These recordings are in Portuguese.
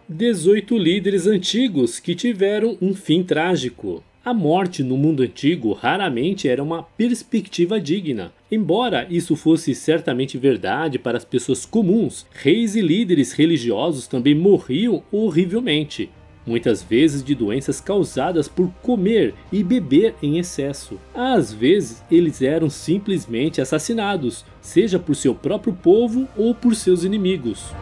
18 líderes antigos que tiveram um fim trágico. A morte no mundo antigo raramente era uma perspectiva digna. Embora isso fosse certamente verdade para as pessoas comuns, reis e líderes religiosos também morriam horrivelmente. Muitas vezes de doenças causadas por comer e beber em excesso. Às vezes eles eram simplesmente assassinados, seja por seu próprio povo ou por seus inimigos.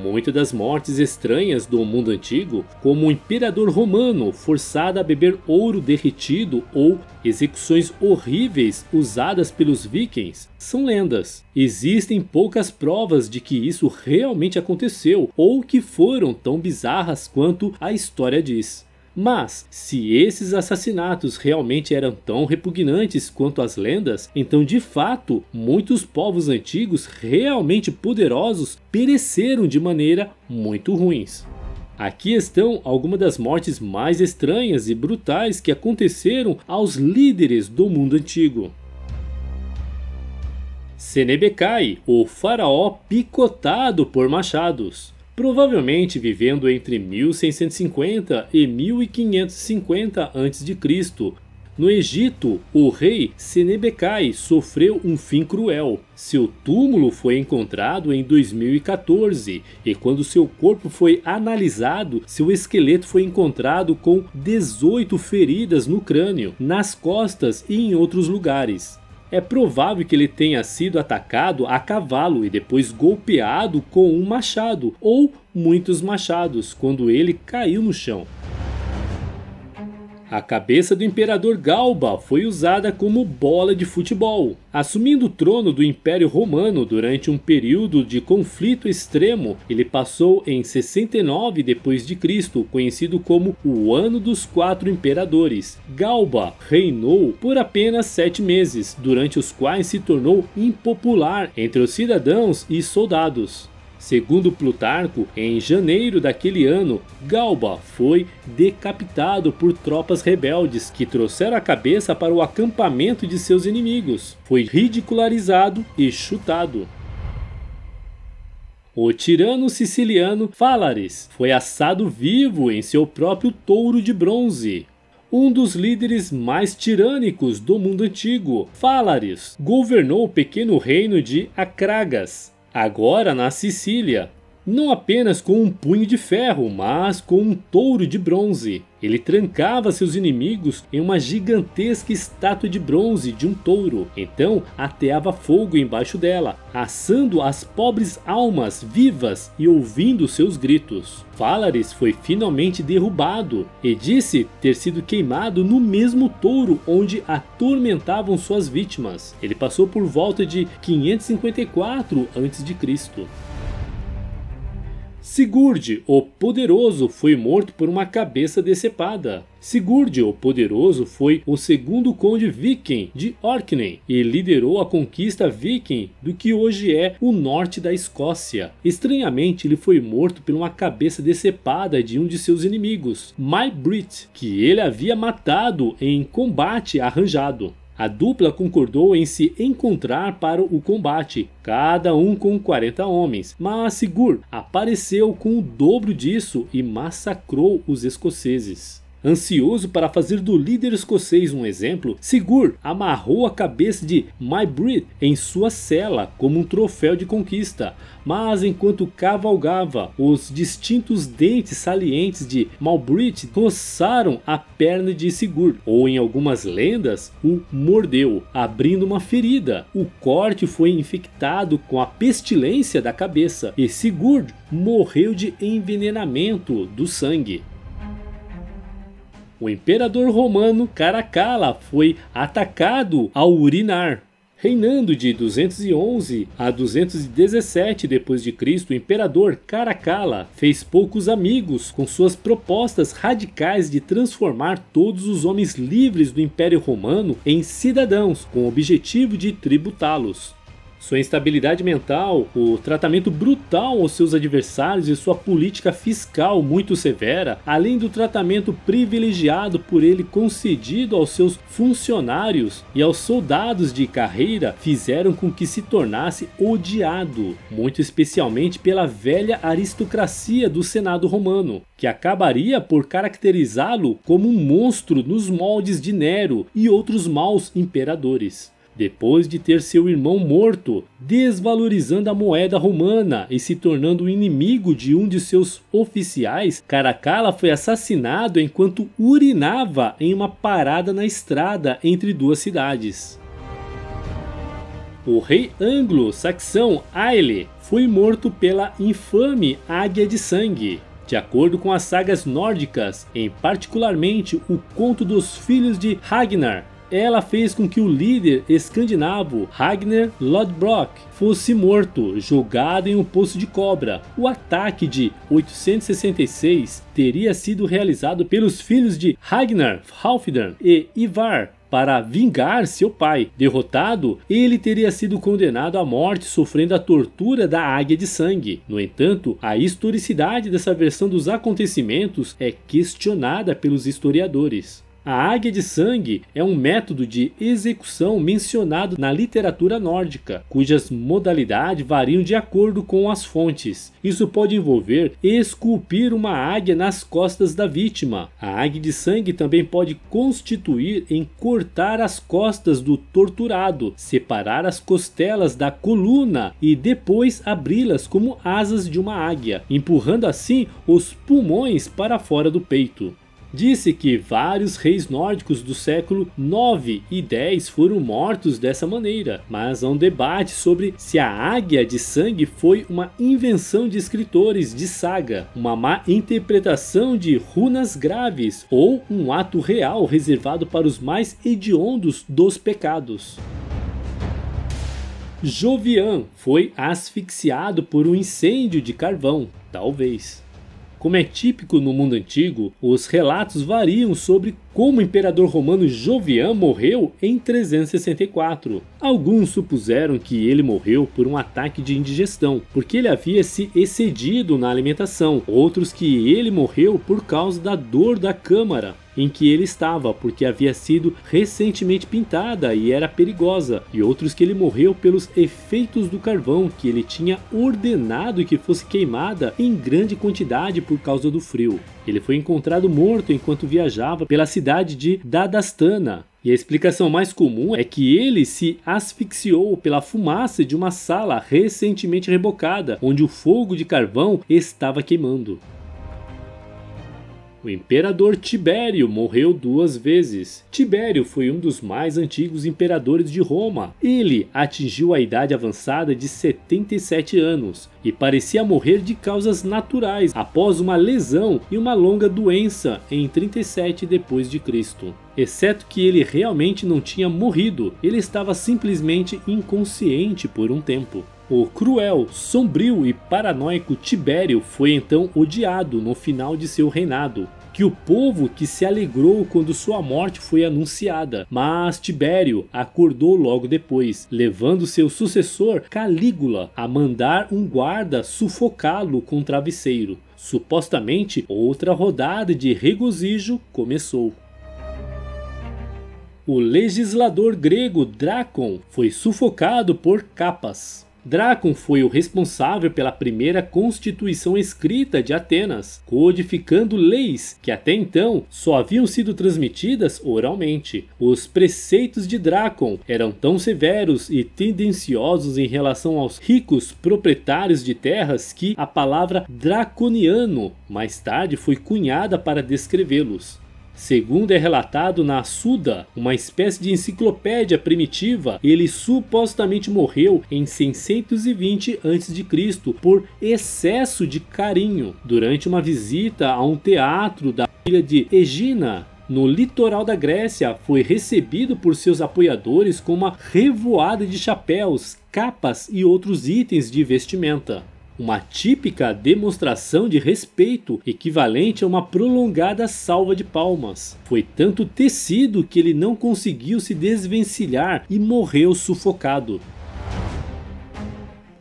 Muitas das mortes estranhas do mundo antigo, como o imperador romano forçado a beber ouro derretido ou execuções horríveis usadas pelos vikings, são lendas. Existem poucas provas de que isso realmente aconteceu ou que foram tão bizarras quanto a história diz. Mas, se esses assassinatos realmente eram tão repugnantes quanto as lendas, então de fato, muitos povos antigos realmente poderosos pereceram de maneira muito ruins. Aqui estão algumas das mortes mais estranhas e brutais que aconteceram aos líderes do mundo antigo. Senebekai, o faraó picotado por machados. Provavelmente vivendo entre 1650 e 1550 a.C. No Egito, o rei Senebekai sofreu um fim cruel. Seu túmulo foi encontrado em 2014 e quando seu corpo foi analisado, seu esqueleto foi encontrado com 18 feridas no crânio, nas costas e em outros lugares. É provável que ele tenha sido atacado a cavalo e depois golpeado com um machado ou muitos machados quando ele caiu no chão. A cabeça do imperador Galba foi usada como bola de futebol. Assumindo o trono do Império Romano durante um período de conflito extremo, ele passou em 69 d.C., conhecido como o Ano dos Quatro Imperadores. Galba reinou por apenas 7 meses, durante os quais se tornou impopular entre os cidadãos e soldados. Segundo Plutarco, em janeiro daquele ano, Galba foi decapitado por tropas rebeldes que trouxeram a cabeça para o acampamento de seus inimigos. Foi ridicularizado e chutado. O tirano siciliano Fálaris foi assado vivo em seu próprio touro de bronze. Um dos líderes mais tirânicos do mundo antigo, Fálaris governou o pequeno reino de Acragas, agora na Sicília, não apenas com um punho de ferro, mas com um touro de bronze. Ele trancava seus inimigos em uma gigantesca estátua de bronze de um touro, então ateava fogo embaixo dela, assando as pobres almas vivas e ouvindo seus gritos. Fálaris foi finalmente derrubado e disse ter sido queimado no mesmo touro onde atormentavam suas vítimas. Ele passou por volta de 554 a.C. Sigurd, o Poderoso, foi morto por uma cabeça decepada. Sigurd, o Poderoso, foi o segundo conde viking de Orkney e liderou a conquista viking do que hoje é o norte da Escócia. Estranhamente, ele foi morto por uma cabeça decepada de um de seus inimigos, Maelbrit, que ele havia matado em combate arranjado. A dupla concordou em se encontrar para o combate, cada um com 40 homens, mas Sigurd apareceu com o dobro disso e massacrou os escoceses. Ansioso para fazer do líder escocês um exemplo, Sigurd amarrou a cabeça de Maelbrit em sua cela como um troféu de conquista. Mas enquanto cavalgava, os distintos dentes salientes de Maelbrit roçaram a perna de Sigurd, ou em algumas lendas, o mordeu, abrindo uma ferida. O corte foi infectado com a pestilência da cabeça e Sigurd morreu de envenenamento do sangue. O imperador romano Caracalla foi atacado ao urinar. Reinando de 211 a 217 d.C., o imperador Caracalla fez poucos amigos com suas propostas radicais de transformar todos os homens livres do Império Romano em cidadãos, com o objetivo de tributá-los. Sua instabilidade mental, o tratamento brutal aos seus adversários e sua política fiscal muito severa, além do tratamento privilegiado por ele concedido aos seus funcionários e aos soldados de carreira, fizeram com que se tornasse odiado, muito especialmente pela velha aristocracia do Senado romano, que acabaria por caracterizá-lo como um monstro nos moldes de Nero e outros maus imperadores. Depois de ter seu irmão morto, desvalorizando a moeda romana e se tornando o inimigo de um de seus oficiais, Caracalla foi assassinado enquanto urinava em uma parada na estrada entre duas cidades. O rei anglo-saxão Aelle foi morto pela infame Águia de Sangue. De acordo com as sagas nórdicas, em particularmente o Conto dos Filhos de Ragnar, ela fez com que o líder escandinavo Ragnar Lodbrok fosse morto, jogado em um poço de cobra. O ataque de 866 teria sido realizado pelos filhos de Ragnar, Halfdan e Ivar, para vingar seu pai. Derrotado, ele teria sido condenado à morte sofrendo a tortura da Águia de Sangue. No entanto, a historicidade dessa versão dos acontecimentos é questionada pelos historiadores. A Águia de Sangue é um método de execução mencionado na literatura nórdica, cujas modalidades variam de acordo com as fontes. Isso pode envolver esculpir uma águia nas costas da vítima. A Águia de Sangue também pode constituir em cortar as costas do torturado, separar as costelas da coluna e depois abri-las como asas de uma águia, empurrando assim os pulmões para fora do peito. Disse que vários reis nórdicos do século 9 e 10 foram mortos dessa maneira, mas há um debate sobre se a Águia de Sangue foi uma invenção de escritores de saga, uma má interpretação de runas graves ou um ato real reservado para os mais hediondos dos pecados. Jovian foi asfixiado por um incêndio de carvão, talvez. Como é típico no mundo antigo, os relatos variam sobre como o imperador romano Jovian morreu em 364. Alguns supuseram que ele morreu por um ataque de indigestão, porque ele havia se excedido na alimentação. Outros que ele morreu por causa da dor da câmara em que ele estava, porque havia sido recentemente pintada e era perigosa, e outros que ele morreu pelos efeitos do carvão que ele tinha ordenado que fosse queimada em grande quantidade por causa do frio. Ele foi encontrado morto enquanto viajava pela cidade de Dadastana. E a explicação mais comum é que ele se asfixiou pela fumaça de uma sala recentemente rebocada, onde o fogo de carvão estava queimando. O imperador Tibério morreu 2 vezes. Tibério foi um dos mais antigos imperadores de Roma. Ele atingiu a idade avançada de 77 anos e parecia morrer de causas naturais após uma lesão e uma longa doença em 37 d.C. Exceto que ele realmente não tinha morrido, ele estava simplesmente inconsciente por um tempo. O cruel, sombrio e paranoico Tibério foi então odiado no final de seu reinado, que o povo que se alegrou quando sua morte foi anunciada, mas Tibério acordou logo depois, levando seu sucessor Calígula a mandar um guarda sufocá-lo com travesseiro. Supostamente, outra rodada de regozijo começou. O legislador grego Drácon foi sufocado por Capas. Drácon foi o responsável pela primeira constituição escrita de Atenas, codificando leis que até então só haviam sido transmitidas oralmente. Os preceitos de Drácon eram tão severos e tendenciosos em relação aos ricos proprietários de terras que a palavra draconiano mais tarde foi cunhada para descrevê-los. Segundo é relatado na Suda, uma espécie de enciclopédia primitiva, ele supostamente morreu em 620 a.C. por excesso de carinho, durante uma visita a um teatro da ilha de Egina, no litoral da Grécia. Foi recebido por seus apoiadores com uma revoada de chapéus, capas e outros itens de vestimenta. Uma típica demonstração de respeito, equivalente a uma prolongada salva de palmas. Foi tanto tecido que ele não conseguiu se desvencilhar e morreu sufocado.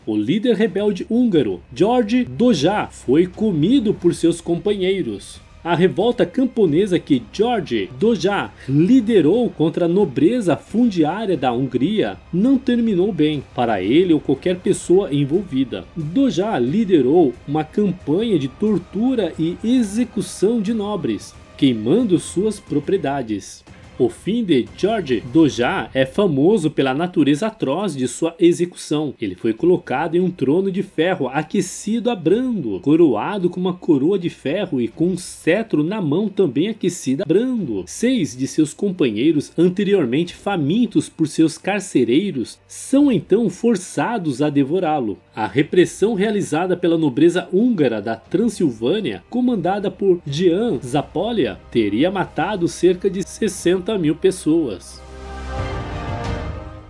o líder rebelde húngaro, George Dojá, foi comido por seus companheiros. A revolta camponesa que George Dojá liderou contra a nobreza fundiária da Hungria não terminou bem para ele ou qualquer pessoa envolvida. Dojá liderou uma campanha de tortura e execução de nobres, queimando suas propriedades. O fim de George Dojá é famoso pela natureza atroz de sua execução. Ele foi colocado em um trono de ferro aquecido a brando, coroado com uma coroa de ferro e com um cetro na mão também aquecida a brando. 6 de seus companheiros, anteriormente famintos por seus carcereiros, são então forçados a devorá-lo. A repressão realizada pela nobreza húngara da Transilvânia, comandada por Jan Zápolya, teria matado cerca de 60.000 pessoas.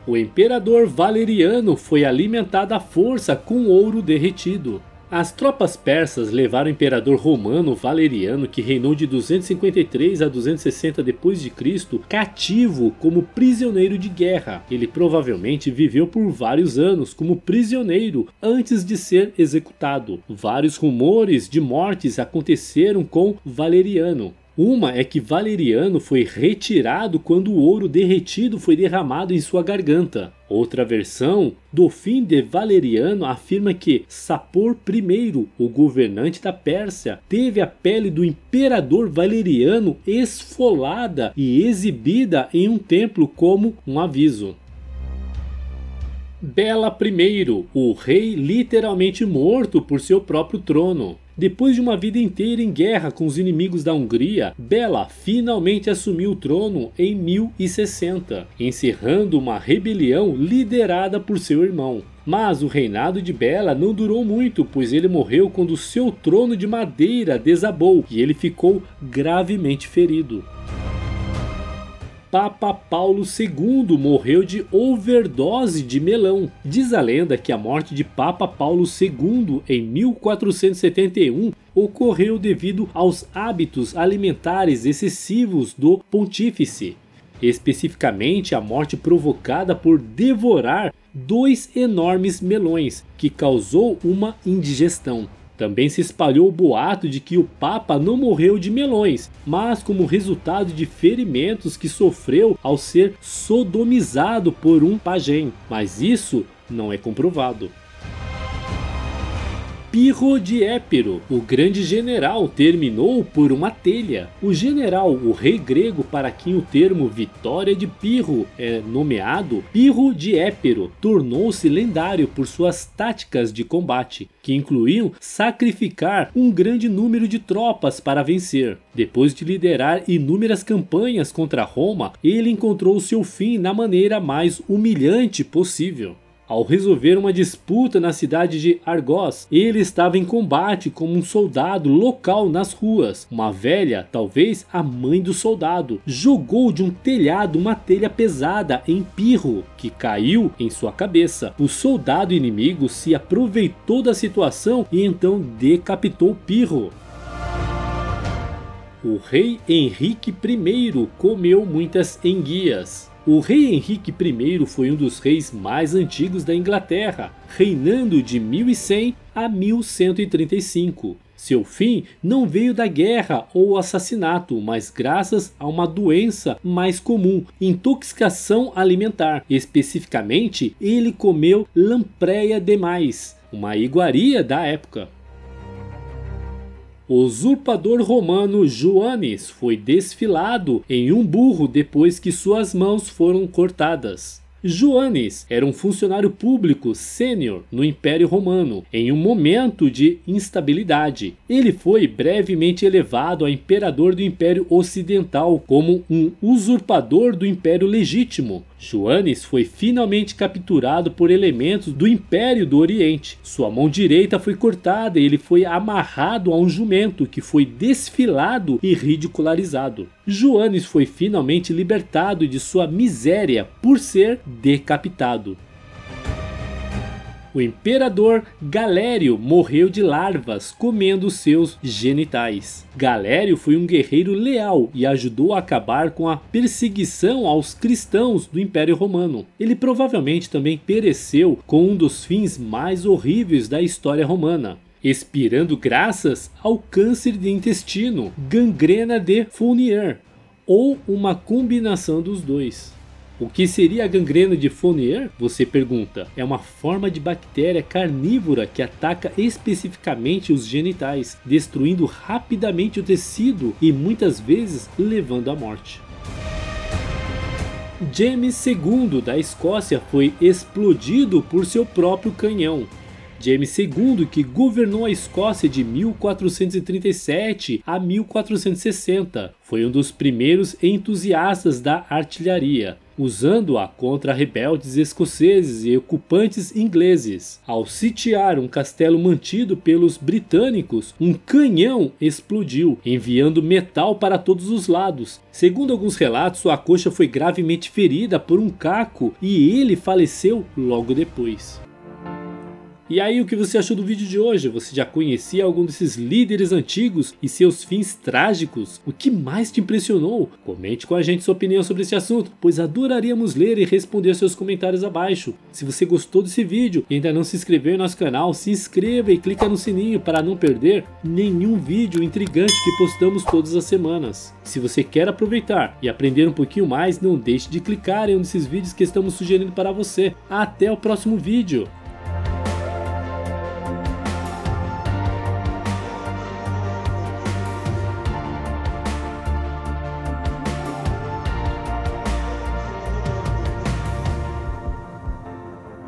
O imperador Valeriano foi alimentado à força com ouro derretido. As tropas persas levaram o imperador romano Valeriano, que reinou de 253 a 260 d.C., cativo como prisioneiro de guerra. Ele provavelmente viveu por vários anos como prisioneiro antes de ser executado. Vários rumores de mortes aconteceram com Valeriano. Uma é que Valeriano foi retirado quando o ouro derretido foi derramado em sua garganta. Outra versão do fim de Valeriano afirma que Sapor I, o governante da Pérsia, teve a pele do imperador Valeriano esfolada e exibida em um templo como um aviso. Bela I, o rei literalmente morto por seu próprio trono. Depois de uma vida inteira em guerra com os inimigos da Hungria, Bela finalmente assumiu o trono em 1060, encerrando uma rebelião liderada por seu irmão. Mas o reinado de Bela não durou muito, pois ele morreu quando seu trono de madeira desabou e ele ficou gravemente ferido. Papa Paulo II morreu de overdose de melão. Diz a lenda que a morte de Papa Paulo II em 1471 ocorreu devido aos hábitos alimentares excessivos do pontífice. Especificamente a morte provocada por devorar 2 enormes melões, que causou uma indigestão. Também se espalhou o boato de que o Papa não morreu de melões, mas como resultado de ferimentos que sofreu ao ser sodomizado por um pajem, mas isso não é comprovado. Pirro de Épiro, o grande general, terminou por uma telha. O general, o rei grego para quem o termo Vitória de Pirro é nomeado, Pirro de Épiro, tornou-se lendário por suas táticas de combate, que incluíam sacrificar um grande número de tropas para vencer. Depois de liderar inúmeras campanhas contra Roma, ele encontrou seu fim na maneira mais humilhante possível. Ao resolver uma disputa na cidade de Argos, ele estava em combate como um soldado local nas ruas. Uma velha, talvez a mãe do soldado, jogou de um telhado uma telha pesada em Pirro, que caiu em sua cabeça. O soldado inimigo se aproveitou da situação e então decapitou Pirro. O rei Henrique I comeu muitas enguias. O rei Henrique I foi um dos reis mais antigos da Inglaterra, reinando de 1100 a 1135. Seu fim não veio da guerra ou assassinato, mas graças a uma doença mais comum, intoxicação alimentar. Especificamente, ele comeu lampreia demais, uma iguaria da época. O usurpador romano Joanes foi desfilado em um burro depois que suas mãos foram cortadas. Joanes era um funcionário público sênior no Império Romano, em um momento de instabilidade. Ele foi brevemente elevado a imperador do Império Ocidental como um usurpador do Império Legítimo. Joanes foi finalmente capturado por elementos do Império do Oriente. Sua mão direita foi cortada e ele foi amarrado a um jumento que foi desfilado e ridicularizado. Joanes foi finalmente libertado de sua miséria por ser decapitado. O imperador Galério morreu de larvas comendo seus genitais. Galério foi um guerreiro leal e ajudou a acabar com a perseguição aos cristãos do Império Romano. Ele provavelmente também pereceu com um dos fins mais horríveis da história romana, expirando graças ao câncer de intestino, gangrena de Fournier, ou uma combinação dos dois. O que seria a gangrena de Fournier? Você pergunta. É uma forma de bactéria carnívora que ataca especificamente os genitais, destruindo rapidamente o tecido e muitas vezes levando à morte. James II da Escócia foi explodido por seu próprio canhão. James II, que governou a Escócia de 1437 a 1460, foi um dos primeiros entusiastas da artilharia, usando-a contra rebeldes escoceses e ocupantes ingleses. Ao sitiar um castelo mantido pelos britânicos, um canhão explodiu, enviando metal para todos os lados. Segundo alguns relatos, sua coxa foi gravemente ferida por um caco e ele faleceu logo depois. E aí, o que você achou do vídeo de hoje? Você já conhecia algum desses líderes antigos e seus fins trágicos? O que mais te impressionou? Comente com a gente sua opinião sobre esse assunto, pois adoraríamos ler e responder seus comentários abaixo. Se você gostou desse vídeo e ainda não se inscreveu em nosso canal, se inscreva e clica no sininho para não perder nenhum vídeo intrigante que postamos todas as semanas. Se você quer aproveitar e aprender um pouquinho mais, não deixe de clicar em um desses vídeos que estamos sugerindo para você. Até o próximo vídeo!